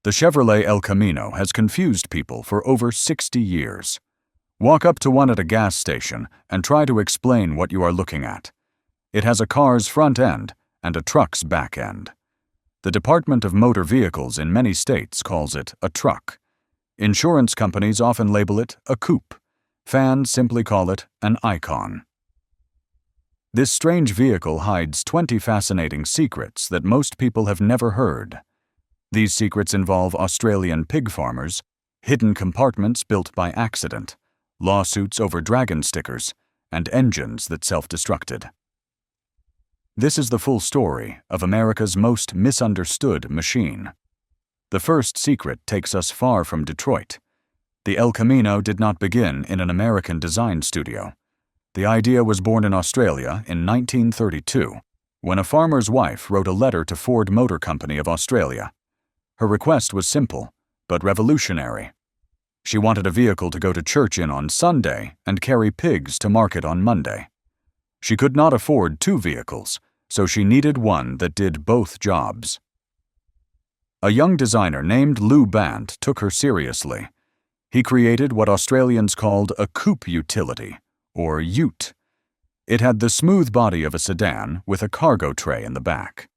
The Chevrolet El Camino has confused people for over 60 years. Walk up to one at a gas station and try to explain what you are looking at. It has a car's front end and a truck's back end. The Department of Motor Vehicles in many states calls it a truck. Insurance companies often label it a coupe. Fans simply call it an icon. This strange vehicle hides 20 fascinating secrets that most people have never heard. These secrets involve Australian pig farmers, hidden compartments built by accident, lawsuits over dragon stickers, and engines that self-destructed. This is the full story of America's most misunderstood machine. The first secret takes us far from Detroit. The El Camino did not begin in an American design studio. The idea was born in Australia in 1932, when a farmer's wife wrote a letter to Ford Motor Company of Australia. Her request was simple, but revolutionary. She wanted a vehicle to go to church in on Sunday and carry pigs to market on Monday. She could not afford two vehicles, so she needed one that did both jobs. A young designer named Lou Bant took her seriously. He created what Australians called a coupe utility, or ute. It had the smooth body of a sedan with a cargo tray in the back.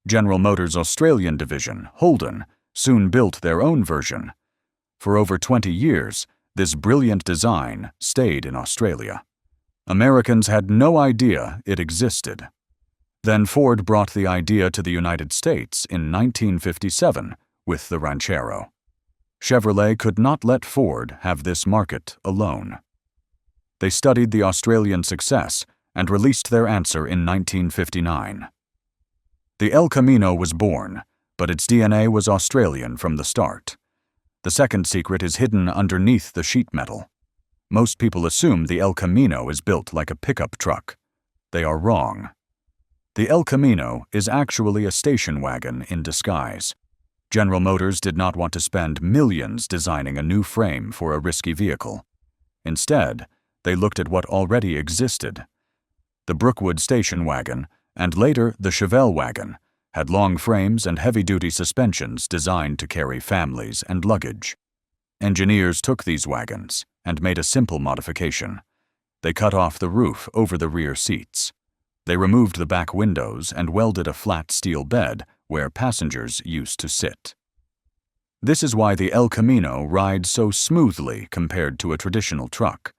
General Motors' Australian division, Holden, soon built their own version. For over 20 years, this brilliant design stayed in Australia. Americans had no idea it existed. Then Ford brought the idea to the United States in 1957 with the Ranchero. Chevrolet could not let Ford have this market alone. They studied the Australian success and released their answer in 1959. The El Camino was born, but its DNA was Australian from the start. The second secret is hidden underneath the sheet metal. Most people assume the El Camino is built like a pickup truck. They are wrong. The El Camino is actually a station wagon in disguise. General Motors did not want to spend millions designing a new frame for a risky vehicle. Instead, they looked at what already existed. The Brookwood station wagon, and later the Chevelle wagon, had long frames and heavy-duty suspensions designed to carry families and luggage. Engineers took these wagons and made a simple modification. They cut off the roof over the rear seats. They removed the back windows and welded a flat steel bed where passengers used to sit. This is why the El Camino rides so smoothly compared to a traditional truck.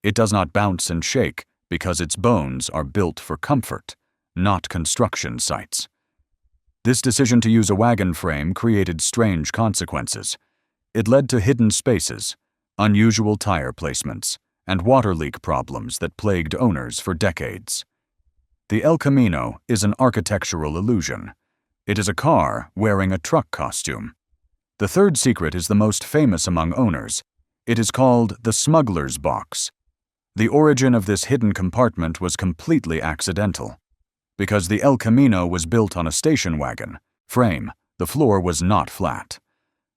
It does not bounce and shake because its bones are built for comfort, not construction sites. This decision to use a wagon frame created strange consequences. It led to hidden spaces, unusual tire placements, and water leak problems that plagued owners for decades. The El Camino is an architectural illusion. It is a car wearing a truck costume. The third secret is the most famous among owners. It is called the smuggler's box. The origin of this hidden compartment was completely accidental. Because the El Camino was built on a station wagon frame, the floor was not flat.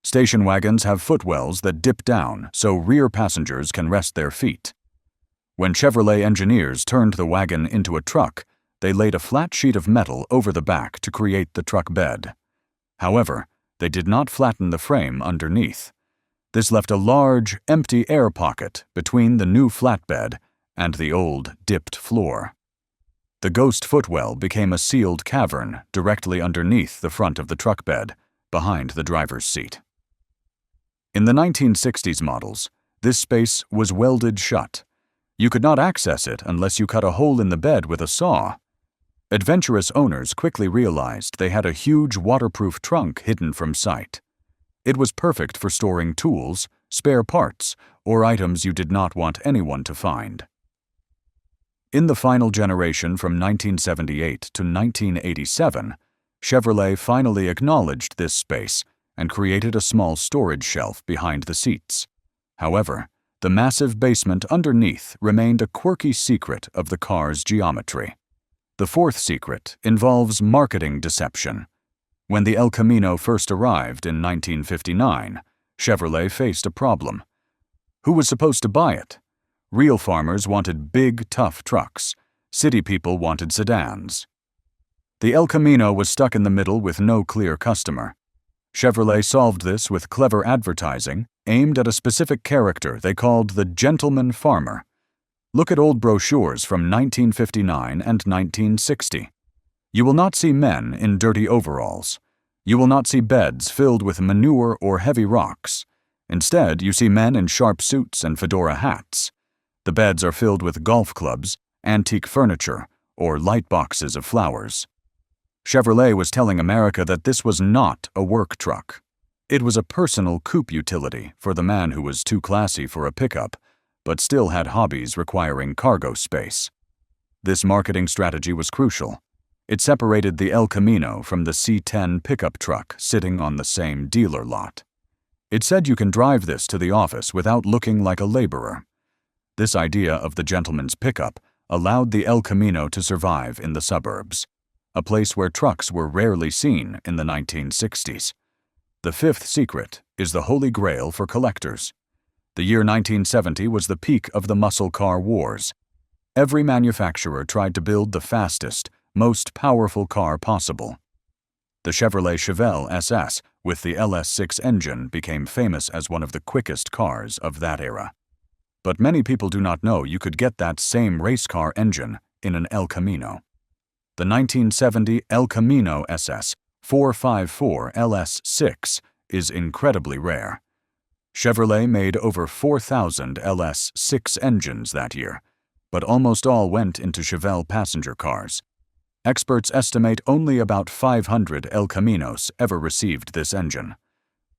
Station wagons have footwells that dip down so rear passengers can rest their feet. When Chevrolet engineers turned the wagon into a truck, they laid a flat sheet of metal over the back to create the truck bed. However, they did not flatten the frame underneath. This left a large, empty air pocket between the new flatbed and the old, dipped floor. The ghost footwell became a sealed cavern directly underneath the front of the truck bed, behind the driver's seat. In the 1960s models, this space was welded shut. You could not access it unless you cut a hole in the bed with a saw. Adventurous owners quickly realized they had a huge waterproof trunk hidden from sight. It was perfect for storing tools, spare parts, or items you did not want anyone to find. In the final generation from 1978 to 1987, Chevrolet finally acknowledged this space and created a small storage shelf behind the seats. However, the massive basement underneath remained a quirky secret of the car's geometry. The fourth secret involves marketing deception. When the El Camino first arrived in 1959, Chevrolet faced a problem. Who was supposed to buy it? Real farmers wanted big, tough trucks. City people wanted sedans. The El Camino was stuck in the middle with no clear customer. Chevrolet solved this with clever advertising aimed at a specific character they called the gentleman farmer. Look at old brochures from 1959 and 1960. You will not see men in dirty overalls. You will not see beds filled with manure or heavy rocks. Instead, you see men in sharp suits and fedora hats. The beds are filled with golf clubs, antique furniture, or light boxes of flowers. Chevrolet was telling America that this was not a work truck. It was a personal coupe utility for the man who was too classy for a pickup, but still had hobbies requiring cargo space. This marketing strategy was crucial. It separated the El Camino from the C10 pickup truck sitting on the same dealer lot. It said you can drive this to the office without looking like a laborer. This idea of the gentleman's pickup allowed the El Camino to survive in the suburbs, a place where trucks were rarely seen in the 1960s. The fifth secret is the holy grail for collectors. The year 1970 was the peak of the muscle car wars. Every manufacturer tried to build the fastest, most powerful car possible. The Chevrolet Chevelle SS with the LS6 engine became famous as one of the quickest cars of that era. But many people do not know you could get that same race car engine in an El Camino. The 1970 El Camino SS 454 LS6 is incredibly rare. Chevrolet made over 4,000 LS6 engines that year, but almost all went into Chevelle passenger cars. Experts estimate only about 500 El Caminos ever received this engine.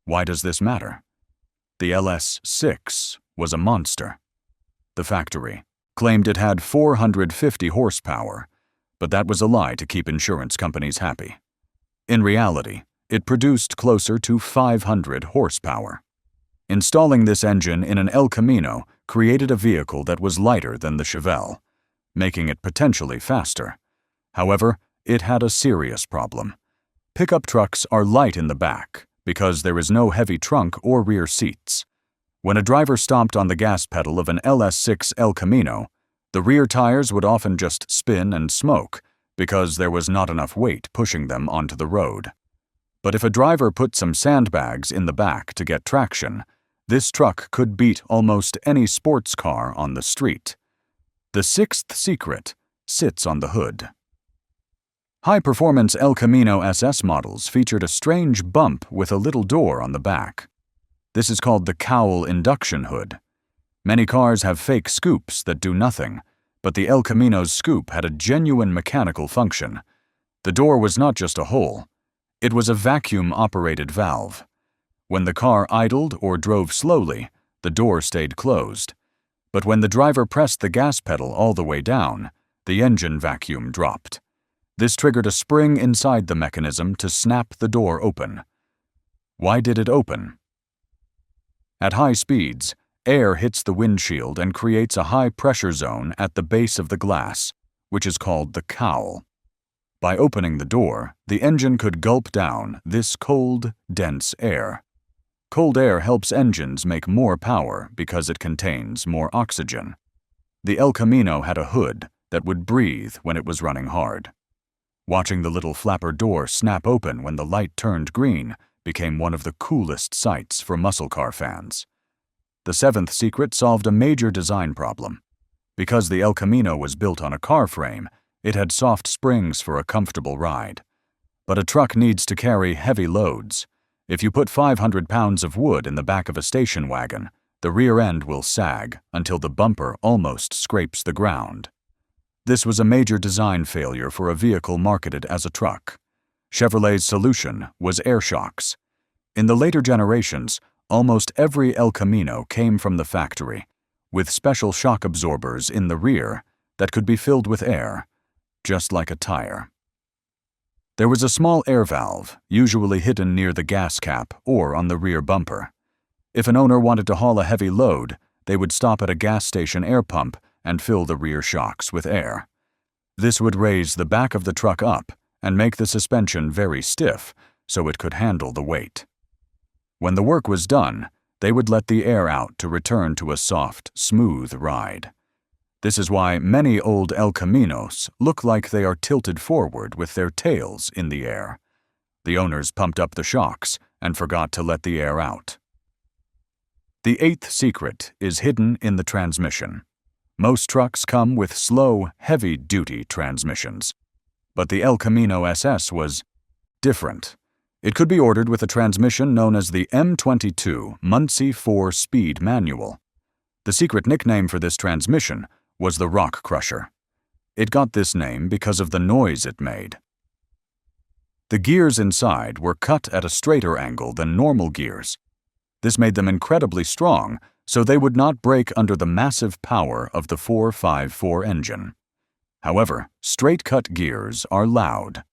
Why does this matter? The LS6 was a monster. The factory claimed it had 450 horsepower, but that was a lie to keep insurance companies happy. In reality, it produced closer to 500 horsepower. Installing this engine in an El Camino created a vehicle that was lighter than the Chevelle, making it potentially faster. However, it had a serious problem. Pickup trucks are light in the back because there is no heavy trunk or rear seats. When a driver stomped on the gas pedal of an LS6 El Camino, the rear tires would often just spin and smoke because there was not enough weight pushing them onto the road. But if a driver put some sandbags in the back to get traction, this truck could beat almost any sports car on the street. The sixth secret sits on the hood. High-performance El Camino SS models featured a strange bump with a little door on the back. This is called the cowl induction hood. Many cars have fake scoops that do nothing, but the El Camino's scoop had a genuine mechanical function. The door was not just a hole. It was a vacuum-operated valve. When the car idled or drove slowly, the door stayed closed. But when the driver pressed the gas pedal all the way down, the engine vacuum dropped. This triggered a spring inside the mechanism to snap the door open. Why did it open? At high speeds, air hits the windshield and creates a high-pressure zone at the base of the glass, which is called the cowl. By opening the door, the engine could gulp down this cold, dense air. Cold air helps engines make more power because it contains more oxygen. The El Camino had a hood that would breathe when it was running hard. Watching the little flapper door snap open when the light turned green became one of the coolest sights for muscle car fans. The seventh secret solved a major design problem. Because the El Camino was built on a car frame, it had soft springs for a comfortable ride. But a truck needs to carry heavy loads. If you put 500 pounds of wood in the back of a station wagon, the rear end will sag until the bumper almost scrapes the ground. This was a major design failure for a vehicle marketed as a truck. Chevrolet's solution was air shocks. In the later generations, almost every El Camino came from the factory, with special shock absorbers in the rear that could be filled with air, just like a tire. There was a small air valve, usually hidden near the gas cap or on the rear bumper. If an owner wanted to haul a heavy load, they would stop at a gas station air pump and fill the rear shocks with air. This would raise the back of the truck up and make the suspension very stiff so it could handle the weight. When the work was done, they would let the air out to return to a soft, smooth ride. This is why many old El Caminos look like they are tilted forward with their tails in the air. The owners pumped up the shocks and forgot to let the air out. The eighth secret is hidden in the transmission. Most trucks come with slow, heavy-duty transmissions. But the El Camino SS was different. It could be ordered with a transmission known as the M22 Muncie 4-speed manual. The secret nickname for this transmission was the Rock Crusher. It got this name because of the noise it made. The gears inside were cut at a straighter angle than normal gears. This made them incredibly strong, so they would not break under the massive power of the 454 engine. However, straight-cut gears are loud.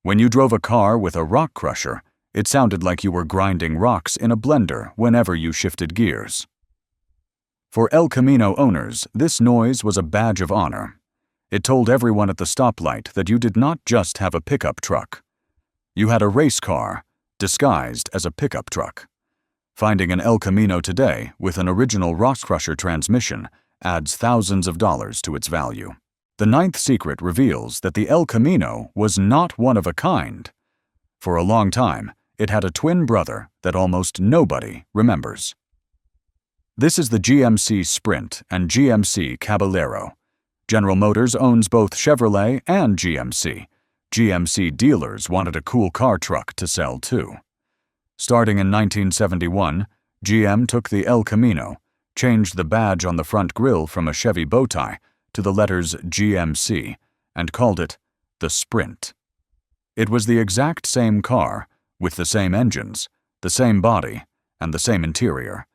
When you drove a car with a rock crusher, it sounded like you were grinding rocks in a blender whenever you shifted gears. For El Camino owners, this noise was a badge of honor. It told everyone at the stoplight that you did not just have a pickup truck. You had a race car, disguised as a pickup truck. Finding an El Camino today with an original rock crusher transmission adds thousands of dollars to its value. The ninth secret reveals that the El Camino was not one of a kind. For a long time, it had a twin brother that almost nobody remembers. This is the GMC Sprint and GMC Caballero. General Motors owns both Chevrolet and GMC. GMC dealers wanted a cool car truck to sell too. Starting in 1971, GM took the El Camino, changed the badge on the front grille from a Chevy bow tie to the letters GMC, and called it the Sprint. It was the exact same car, with the same engines, the same body, and the same interior.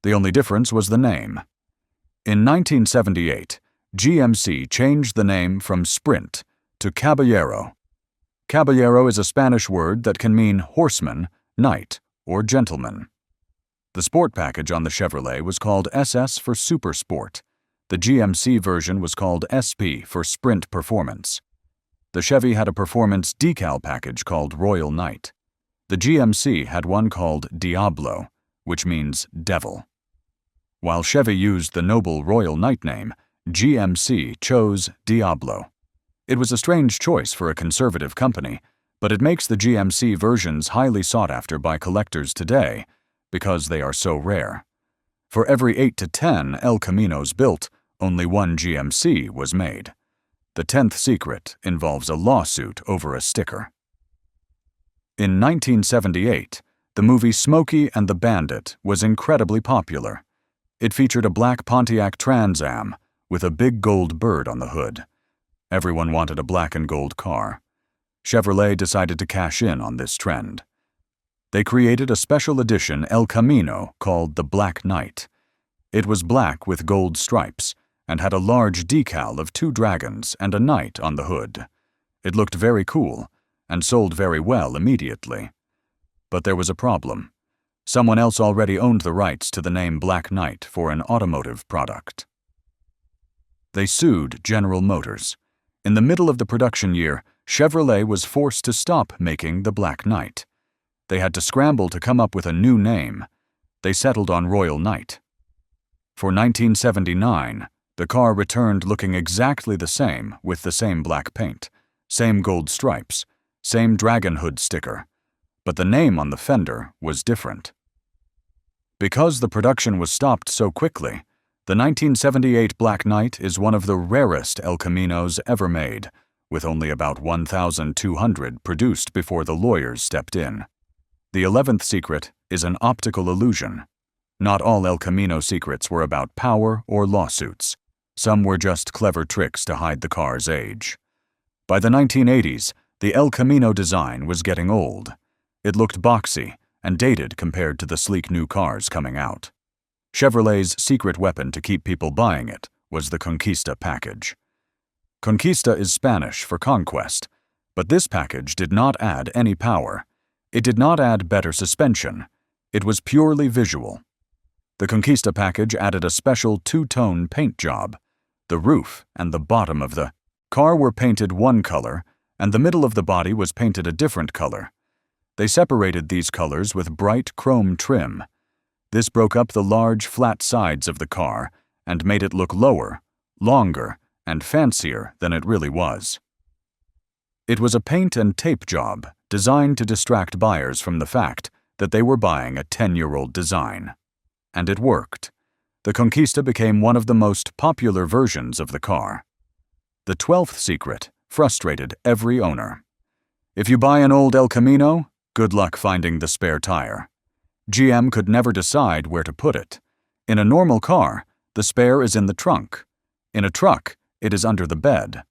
The only difference was the name. In 1978, GMC changed the name from Sprint to Caballero. Caballero is a Spanish word that can mean horseman, knight, or gentleman. The sport package on the Chevrolet was called SS for Super Sport. The GMC version was called SP for Sprint Performance. The Chevy had a performance decal package called Royal Knight. The GMC had one called Diablo, which means devil. While Chevy used the noble Royal Knight name, GMC chose Diablo. It was a strange choice for a conservative company, but it makes the GMC versions highly sought after by collectors today because they are so rare. For every 8 to 10 El Caminos built, only one GMC was made. The 10th secret involves a lawsuit over a sticker. In 1978, the movie Smokey and the Bandit was incredibly popular. It featured a black Pontiac Trans Am with a big gold bird on the hood. Everyone wanted a black and gold car. Chevrolet decided to cash in on this trend. They created a special edition El Camino called the Black Knight. It was black with gold stripes and had a large decal of 2 dragons and a knight on the hood. It looked very cool and sold very well immediately. But there was a problem. Someone else already owned the rights to the name Black Knight for an automotive product. They sued General Motors. In the middle of the production year, Chevrolet was forced to stop making the Black Knight. They had to scramble to come up with a new name. They settled on Royal Knight. For 1979, the car returned looking exactly the same with the same black paint, same gold stripes, same dragon hood sticker, but the name on the fender was different. Because the production was stopped so quickly, the 1978 Black Knight is one of the rarest El Caminos ever made, with only about 1,200 produced before the lawyers stepped in. The 11th secret is an optical illusion. Not all El Camino secrets were about power or lawsuits. Some were just clever tricks to hide the car's age. By the 1980s, the El Camino design was getting old. It looked boxy and dated compared to the sleek new cars coming out. Chevrolet's secret weapon to keep people buying it was the Conquista package. Conquista is Spanish for conquest, but this package did not add any power. It did not add better suspension. It was purely visual. The Conquista package added a special 2-tone paint job. The roof and the bottom of the car were painted one color, and the middle of the body was painted a different color. They separated these colors with bright chrome trim. This broke up the large, flat sides of the car and made it look lower, longer, and fancier than it really was. It was a paint and tape job designed to distract buyers from the fact that they were buying a 10-year-old design. And it worked. The Conquista became one of the most popular versions of the car. The 12th secret frustrated every owner. If you buy an old El Camino, good luck finding the spare tire. GM could never decide where to put it. In a normal car, the spare is in the trunk. In a truck, it is under the bed.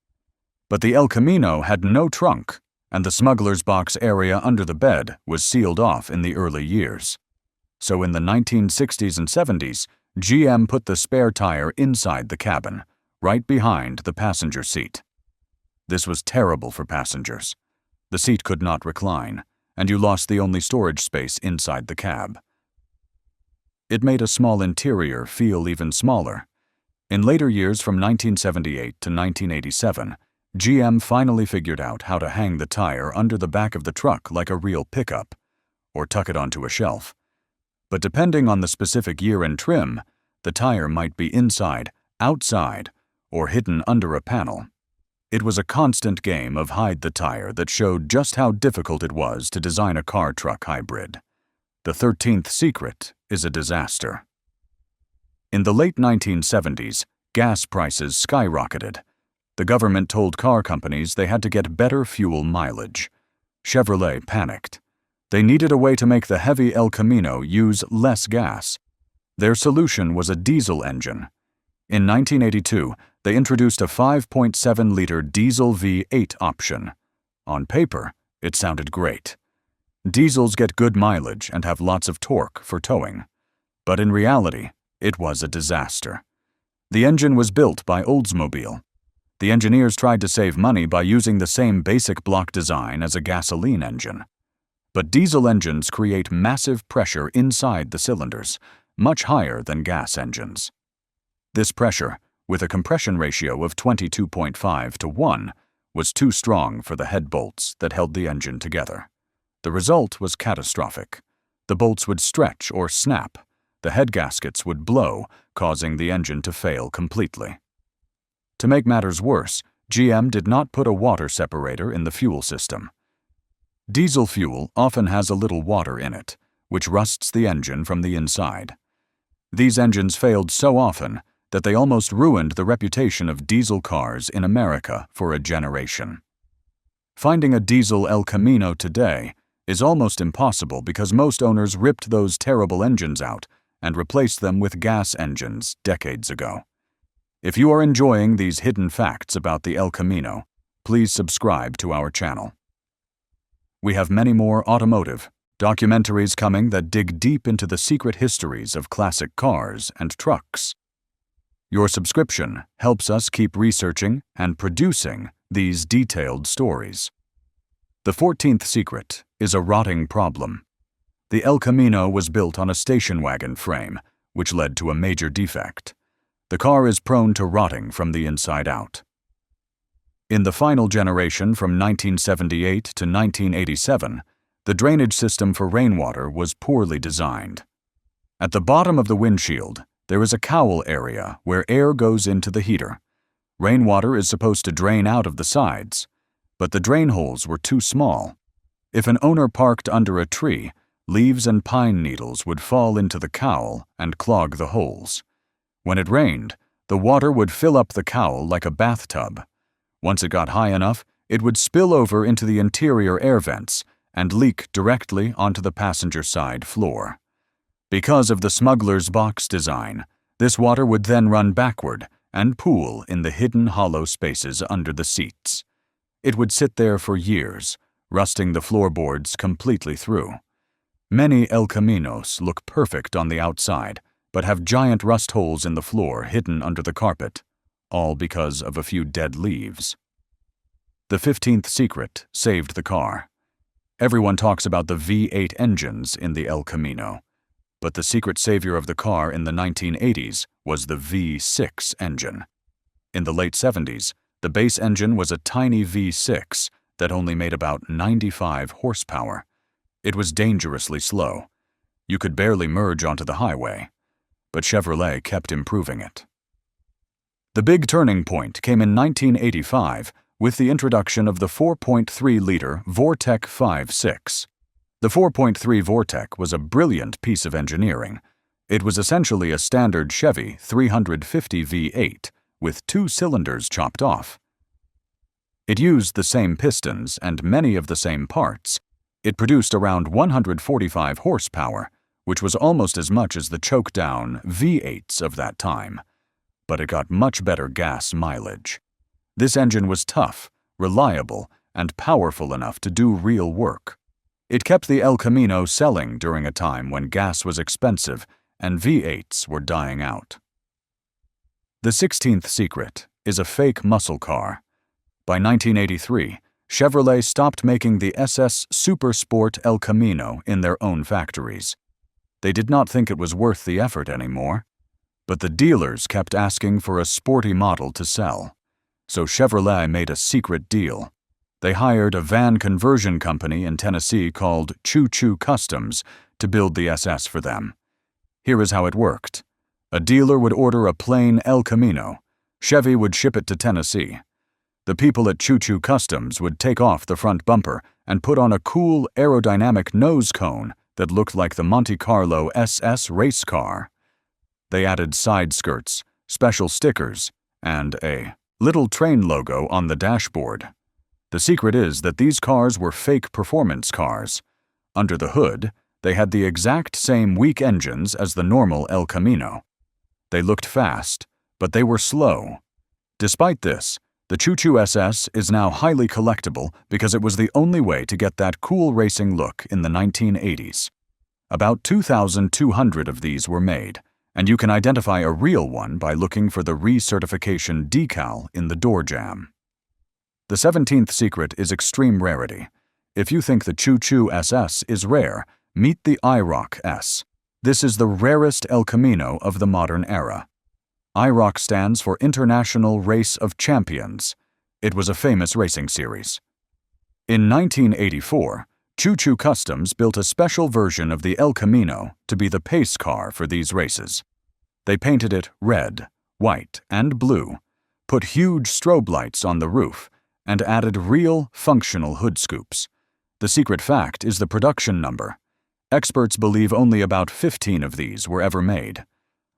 But the El Camino had no trunk, and the smuggler's box area under the bed was sealed off in the early years. So in the 1960s and 70s, GM put the spare tire inside the cabin, right behind the passenger seat. This was terrible for passengers. The seat could not recline, and you lost the only storage space inside the cab. It made a small interior feel even smaller. In later years from 1978 to 1987, GM finally figured out how to hang the tire under the back of the truck like a real pickup, or tuck it onto a shelf. But depending on the specific year and trim, the tire might be inside, outside, or hidden under a panel. It was a constant game of hide the tire that showed just how difficult it was to design a car-truck hybrid. The 13th secret is a disaster. In the late 1970s, gas prices skyrocketed. The government told car companies they had to get better fuel mileage. Chevrolet panicked. They needed a way to make the heavy El Camino use less gas. Their solution was a diesel engine. In 1982, they introduced a 5.7-liter diesel V8 option. On paper, it sounded great. Diesels get good mileage and have lots of torque for towing. But in reality, it was a disaster. The engine was built by Oldsmobile. The engineers tried to save money by using the same basic block design as a gasoline engine. But diesel engines create massive pressure inside the cylinders, much higher than gas engines. This pressure, with a compression ratio of 22.5 to 1, was too strong for the head bolts that held the engine together. The result was catastrophic. The bolts would stretch or snap. The head gaskets would blow, causing the engine to fail completely. To make matters worse, GM did not put a water separator in the fuel system. Diesel fuel often has a little water in it, which rusts the engine from the inside. These engines failed so often that they almost ruined the reputation of diesel cars in America for a generation. Finding a diesel El Camino today is almost impossible because most owners ripped those terrible engines out and replaced them with gas engines decades ago. If you are enjoying these hidden facts about the El Camino, please subscribe to our channel. We have many more automotive documentaries coming that dig deep into the secret histories of classic cars and trucks. Your subscription helps us keep researching and producing these detailed stories. The 14th secret is a rotting problem. The El Camino was built on a station wagon frame, which led to a major defect. The car is prone to rotting from the inside out. In the final generation from 1978 to 1987, the drainage system for rainwater was poorly designed. At the bottom of the windshield, there is a cowl area where air goes into the heater. Rainwater is supposed to drain out of the sides, but the drain holes were too small. If an owner parked under a tree, leaves and pine needles would fall into the cowl and clog the holes. When it rained, the water would fill up the cowl like a bathtub. Once it got high enough, it would spill over into the interior air vents and leak directly onto the passenger side floor. Because of the smuggler's box design, this water would then run backward and pool in the hidden hollow spaces under the seats. It would sit there for years, rusting the floorboards completely through. Many El Caminos look perfect on the outside, but have giant rust holes in the floor hidden under the carpet, all because of a few dead leaves. The 15th secret saved the car. Everyone talks about the V8 engines in the El Camino, but the secret savior of the car in the 1980s was the V6 engine. In the late 70s, the base engine was a tiny V6 that only made about 95 horsepower. It was dangerously slow. You could barely merge onto the highway, but Chevrolet kept improving it. The big turning point came in 1985 with the introduction of the 4.3-liter Vortec V6. The 4.3 Vortec was a brilliant piece of engineering. It was essentially a standard Chevy 350 V8 with 2 cylinders chopped off. It used the same pistons and many of the same parts. It produced around 145 horsepower, which was almost as much as the choke-down V8s of that time. But it got much better gas mileage. This engine was tough, reliable, and powerful enough to do real work. It kept the El Camino selling during a time when gas was expensive and V8s were dying out. The 16th secret is a fake muscle car. By 1983, Chevrolet stopped making the SS Super Sport El Camino in their own factories. They did not think it was worth the effort anymore, but the dealers kept asking for a sporty model to sell. So Chevrolet made a secret deal. They hired a van conversion company in Tennessee called Choo Customs to build the SS for them. Here is how it worked. A dealer would order a plain El Camino. Chevy would ship it to Tennessee. The people at Choo Customs would take off the front bumper and put on a cool aerodynamic nose cone that looked like the Monte Carlo SS race car. They added side skirts, special stickers, and a little train logo on the dashboard. The secret is that these cars were fake performance cars. Under the hood, they had the exact same weak engines as the normal El Camino. They looked fast, but they were slow. Despite this, the Choo SS is now highly collectible because it was the only way to get that cool racing look in the 1980s. About 2,200 of these were made, and you can identify a real one by looking for the recertification decal in the door jamb. The 17th secret is extreme rarity. If you think the Choo SS is rare, meet the IROC-S. This is the rarest El Camino of the modern era. IROC stands for International Race of Champions. It was a famous racing series. In 1984, Choo Customs built a special version of the El Camino to be the pace car for these races. They painted it red, white, and blue, put huge strobe lights on the roof, and added real, functional hood scoops. The secret fact is the production number. Experts believe only about 15 of these were ever made.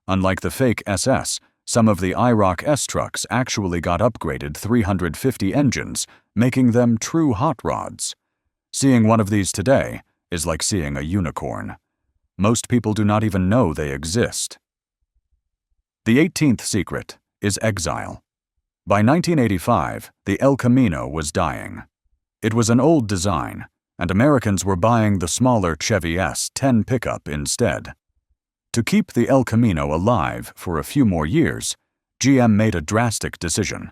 Unlike the fake SS, some of the IROC-S trucks actually got upgraded 350 engines, making them true hot rods. Seeing one of these today is like seeing a unicorn. Most people do not even know they exist. The 18th secret is exile. By 1985, the El Camino was dying. It was an old design, and Americans were buying the smaller Chevy S10 pickup instead. To keep the El Camino alive for a few more years, GM made a drastic decision.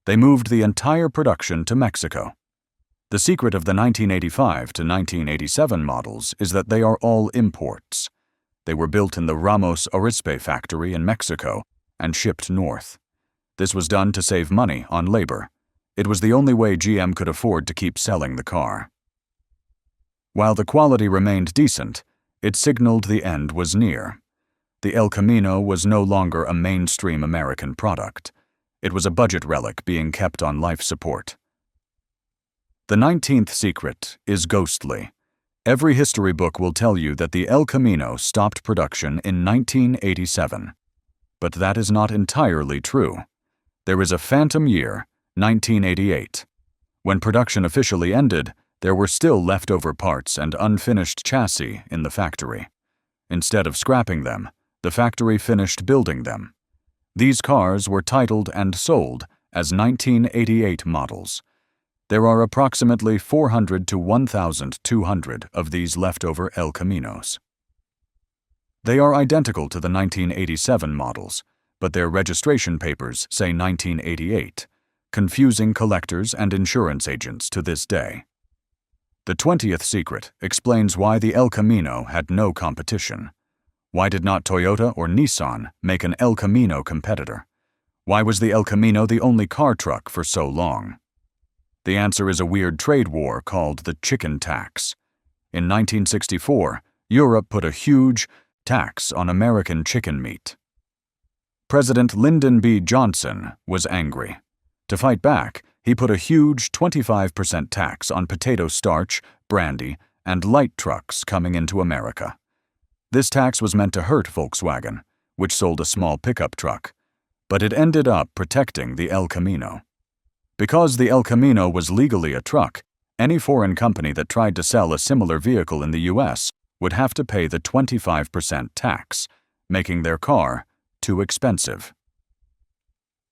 They moved the entire production to Mexico. The secret of the 1985 to 1987 models is that they are all imports. They were built in the Ramos Arizpe factory in Mexico and shipped north. This was done to save money on labor. It was the only way GM could afford to keep selling the car. While the quality remained decent, it signaled the end was near. The El Camino was no longer a mainstream American product. It was a budget relic being kept on life support. The 19th secret is ghostly. Every history book will tell you that the El Camino stopped production in 1987. But that is not entirely true. There is a phantom year, 1988. When production officially ended, there were still leftover parts and unfinished chassis in the factory. Instead of scrapping them, the factory finished building them. These cars were titled and sold as 1988 models. There are approximately 400 to 1,200 of these leftover El Caminos. They are identical to the 1987 models, but their registration papers say 1988, confusing collectors and insurance agents to this day. The 20th secret explains why the El Camino had no competition. Why did not Toyota or Nissan make an El Camino competitor? Why was the El Camino the only car truck for so long? The answer is a weird trade war called the chicken tax. In 1964, Europe put a huge tax on American chicken meat. President Lyndon B. Johnson was angry. To fight back, he put a huge 25% tax on potato starch, brandy, and light trucks coming into America. This tax was meant to hurt Volkswagen, which sold a small pickup truck, but it ended up protecting the El Camino. Because the El Camino was legally a truck, any foreign company that tried to sell a similar vehicle in the U.S. would have to pay the 25% tax, making their car too expensive.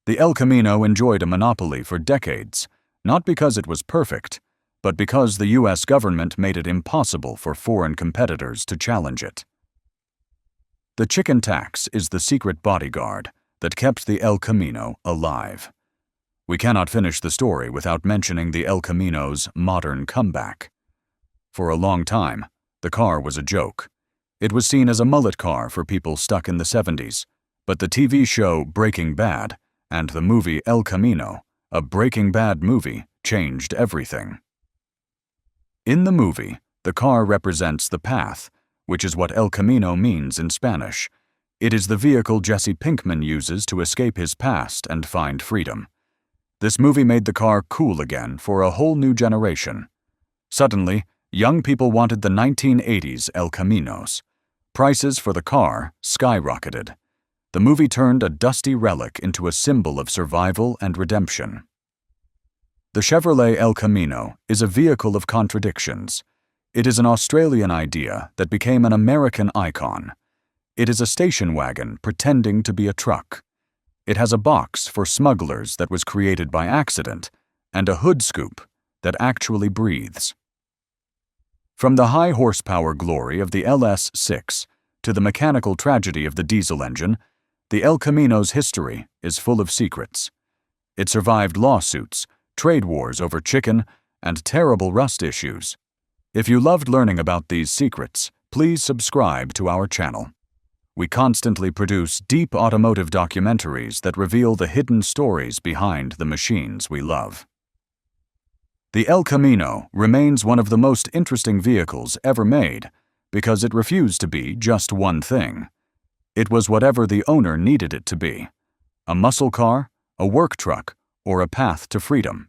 The El Camino enjoyed a monopoly for decades, not because it was perfect, but because the U.S. government made it impossible for foreign competitors to challenge it. The chicken tax is the secret bodyguard that kept the El Camino alive. We cannot finish the story without mentioning the El Camino's modern comeback. For a long time, the car was a joke. It was seen as a mullet car for people stuck in the 70s, but the TV show Breaking Bad and the movie El Camino, a Breaking Bad movie, changed everything. In the movie, the car represents the path, which is what El Camino means in Spanish. It is the vehicle Jesse Pinkman uses to escape his past and find freedom. This movie made the car cool again for a whole new generation. Suddenly, young people wanted the 1980s El Caminos. Prices for the car skyrocketed. The movie turned a dusty relic into a symbol of survival and redemption. The Chevrolet El Camino is a vehicle of contradictions. It is an Australian idea that became an American icon. It is a station wagon pretending to be a truck. It has a box for smugglers that was created by accident, and a hood scoop that actually breathes. From the high horsepower glory of the LS6 to the mechanical tragedy of the diesel engine, the El Camino's history is full of secrets. It survived lawsuits, trade wars over chicken, and terrible rust issues. If you loved learning about these secrets, please subscribe to our channel. We constantly produce deep automotive documentaries that reveal the hidden stories behind the machines we love. The El Camino remains one of the most interesting vehicles ever made because it refused to be just one thing. It was whatever the owner needed it to be: a muscle car, a work truck, or a path to freedom.